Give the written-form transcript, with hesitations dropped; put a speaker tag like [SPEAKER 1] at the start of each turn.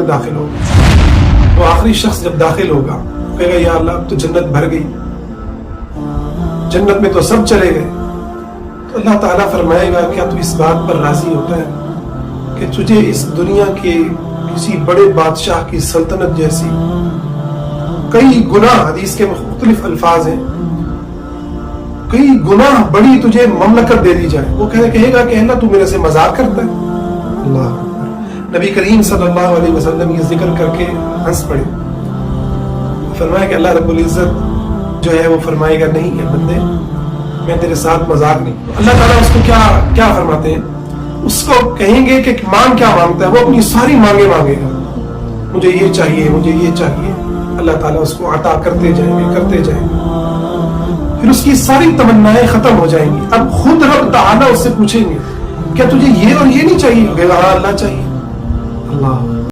[SPEAKER 1] दाखिल होगा। वो आखिरी शख्स जब दाखिल होगा कहेगा या अल्लाह तो जन्नत भर गई, जन्नत में तो सब चले गए। तो अल्लाह ताला फरमाएगा क्या तू इस बात पर राजी होता है कि तुझे इस दुनिया के किसी बड़े बादशाह की सल्तनत जैसी कई गुना, हदीस के मुख्तलिफ अल्फाज हैं, कई गुना बड़ी तुझे ममलकत दे दी जाए। वो कहेगा कि अल्लाह तू मेरे से मजाक करता है। अल्लाह, नबी करीम सल्लल्लाहु अलैहि वसल्लम ये जिक्र करके हंस पड़े। फरमाया कि अल्लाह रब्बुल इज्जत जो है वो फरमाएगा नहीं है बंदे, मैं तेरे साथ मजाक नहीं। अल्लाह ताला उसको क्या क्या फरमाते हैं, उसको कहेंगे कि मांग क्या मांगता है, वो अपनी सारी मांगे मांगेगा, मुझे ये चाहिए, मुझे ये चाहिए। अल्लाह ताला उसको अता करते जाएंगे। फिर उसकी सारी तमन्नाएं खत्म हो जाएंगी। अब खुद रब ताला उससे पूछेंगे क्या तुझे ये और ये नहीं चाहिए? हाँ अल्लाह चाहिए। अल्लाह